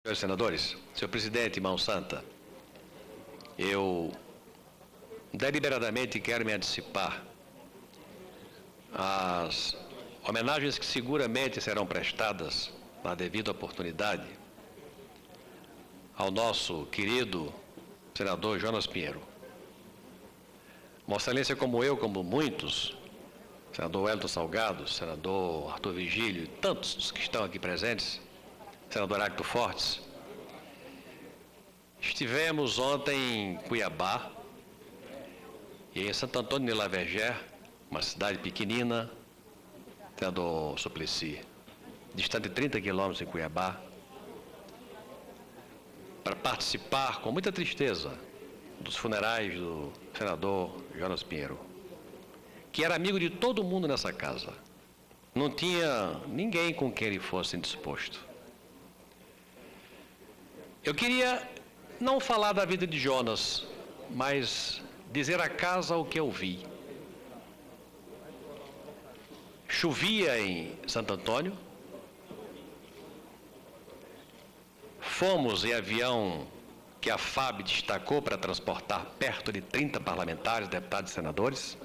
Senhores senadores, senhor presidente, mão santa, eu deliberadamente quero me antecipar às homenagens que seguramente serão prestadas na devida oportunidade ao nosso querido senador Jonas Pinheiro. Vossa Excelência, como eu, como muitos, senador Wellington Salgado, senador Arthur Vigílio e tantos dos que estão aqui presentes, senador Heráclito Fortes, estivemos ontem em Cuiabá e em Santo Antônio de Lavegé, uma cidade pequenina, senador Suplicy, distante de 30 quilômetros em Cuiabá, para participar com muita tristeza dos funerais do senador Jonas Pinheiro, que era amigo de todo mundo nessa casa. Não tinha ninguém com quem ele fosse indisposto. Eu queria não falar da vida de Jonas, mas dizer à casa o que eu vi. Chovia em Santo Antônio. Fomos em avião que a FAB destacou para transportar perto de 30 parlamentares, deputados e senadores.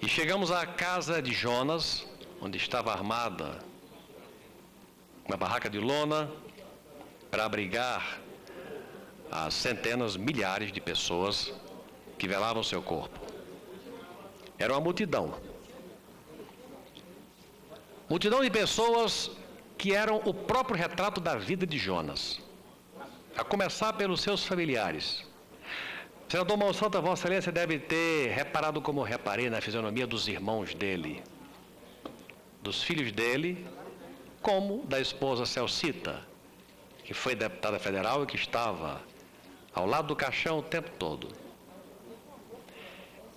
E chegamos à casa de Jonas, onde estava armada uma barraca de lona para abrigar as centenas, milhares de pessoas que velavam seu corpo. Era uma multidão. Multidão de pessoas que eram o próprio retrato da vida de Jonas, a começar pelos seus familiares. Senador Mão Santa, Vossa Excelência deve ter reparado como eu reparei na fisionomia dos irmãos dele, dos filhos dele, como da esposa Celcita, que foi deputada federal e que estava ao lado do caixão o tempo todo.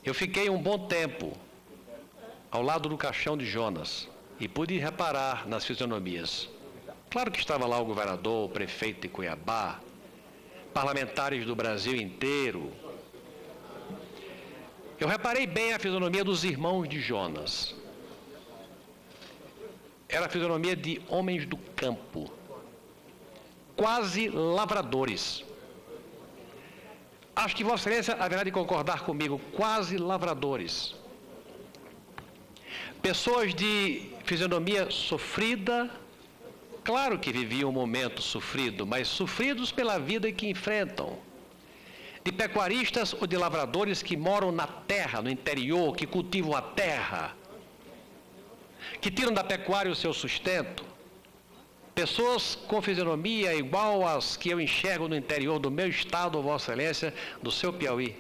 Eu fiquei um bom tempo ao lado do caixão de Jonas e pude reparar nas fisionomias. Claro que estava lá o governador, o prefeito de Cuiabá, parlamentares do Brasil inteiro. Eu reparei bem a fisionomia dos irmãos de Jonas. Era a fisionomia de homens do campo, quase lavradores. Acho que Vossa Excelência haverá de concordar comigo, quase lavradores. Pessoas de fisionomia sofrida, claro que viviam um momento sofrido, mas sofridos pela vida que enfrentam. De pecuaristas ou de lavradores que moram na terra, no interior, que cultivam a terra, que tiram da pecuária o seu sustento. Pessoas com fisionomia igual às que eu enxergo no interior do meu estado, Vossa Excelência, do seu Piauí.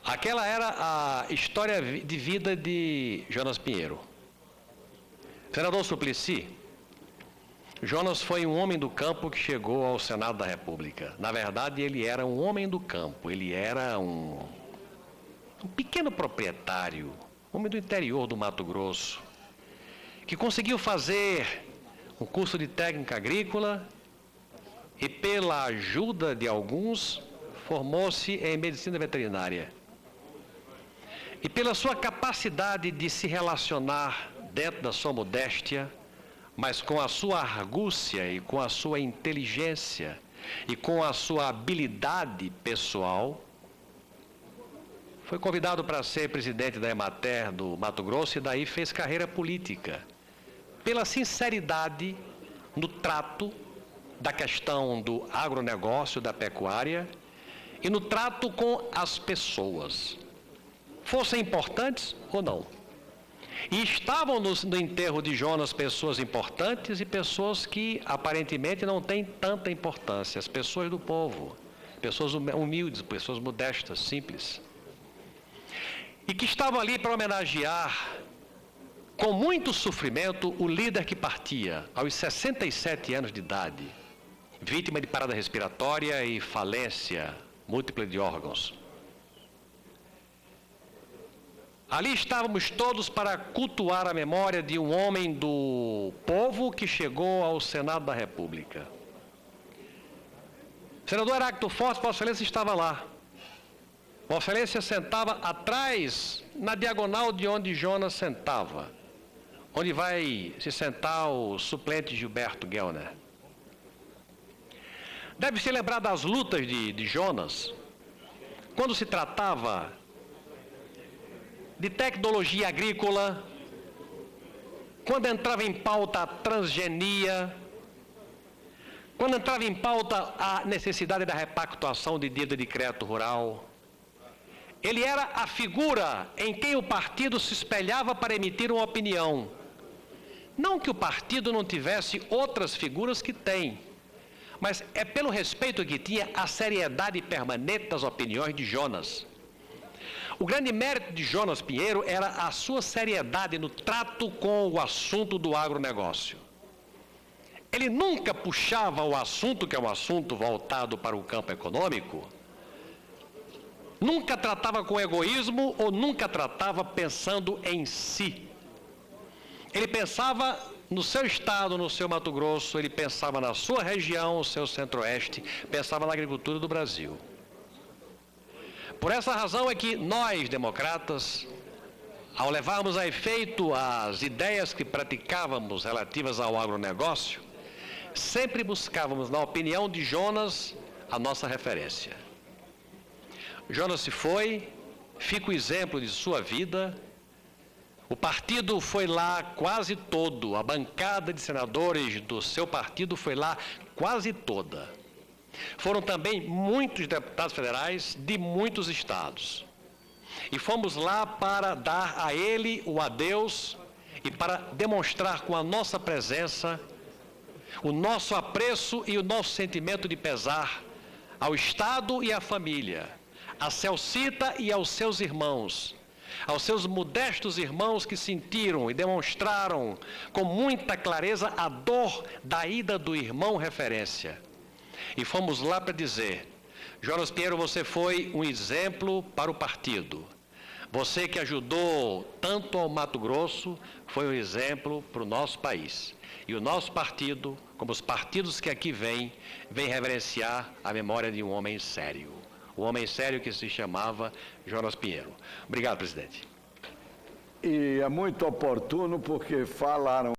Aquela era a história de vida de Jonas Pinheiro. Senador Suplicy, Jonas foi um homem do campo que chegou ao Senado da República. Na verdade, ele era um homem do campo, ele era um pequeno proprietário, homem do interior do Mato Grosso, que conseguiu fazer um curso de técnica agrícola e, pela ajuda de alguns, formou-se em medicina veterinária. E pela sua capacidade de se relacionar dentro da sua modéstia, mas com a sua argúcia e com a sua inteligência e com a sua habilidade pessoal, foi convidado para ser presidente da Emater do Mato Grosso e daí fez carreira política. Pela sinceridade no trato da questão do agronegócio, da pecuária e no trato com as pessoas, fossem importantes ou não. E estavam no enterro de Jonas pessoas importantes e pessoas que aparentemente não têm tanta importância, as pessoas do povo, pessoas humildes, pessoas modestas, simples, e que estavam ali para homenagear com muito sofrimento o líder que partia aos 67 anos de idade, vítima de parada respiratória e falência múltipla de órgãos. Ali estávamos todos para cultuar a memória de um homem do povo que chegou ao Senado da República. O senador Heráclito Fortes, Vossa Excelência, estava lá. Vossa Excelência sentava atrás, na diagonal de onde Jonas sentava. onde vai se sentar o suplente Gilberto Gellner. Deve se lembrar das lutas de Jonas, quando se tratava de tecnologia agrícola, quando entrava em pauta a transgenia, quando entrava em pauta a necessidade da repactuação de dívida de crédito rural. Ele era a figura em quem o partido se espelhava para emitir uma opinião. Não que o partido não tivesse outras figuras que tem, mas é pelo respeito que tinha a seriedade permanente das opiniões de Jonas. O grande mérito de Jonas Pinheiro era a sua seriedade no trato com o assunto do agronegócio. Ele nunca puxava o assunto, que é um assunto voltado para o campo econômico, nunca tratava com egoísmo ou nunca tratava pensando em si. Ele pensava no seu estado, no seu Mato Grosso, ele pensava na sua região, o seu centro-oeste, pensava na agricultura do Brasil. Por essa razão é que nós, democratas, ao levarmos a efeito as ideias que praticávamos relativas ao agronegócio, sempre buscávamos, na opinião de Jonas, a nossa referência. Jonas se foi, fica o exemplo de sua vida. O partido foi lá quase todo, a bancada de senadores do seu partido foi lá quase toda. Foram também muitos deputados federais de muitos estados. E fomos lá para dar a ele o adeus e para demonstrar com a nossa presença o nosso apreço e o nosso sentimento de pesar ao Estado e à família, a Celcita e aos seus irmãos, aos seus modestos irmãos que sentiram e demonstraram com muita clareza a dor da ida do irmão referência. E fomos lá para dizer: Jonas Pinheiro, você foi um exemplo para o partido. Você que ajudou tanto ao Mato Grosso, foi um exemplo para o nosso país. E o nosso partido, como os partidos que aqui vêm, vem reverenciar a memória de um homem sério. Um homem sério que se chamava Jonas Pinheiro. Obrigado, presidente. E é muito oportuno porque falaram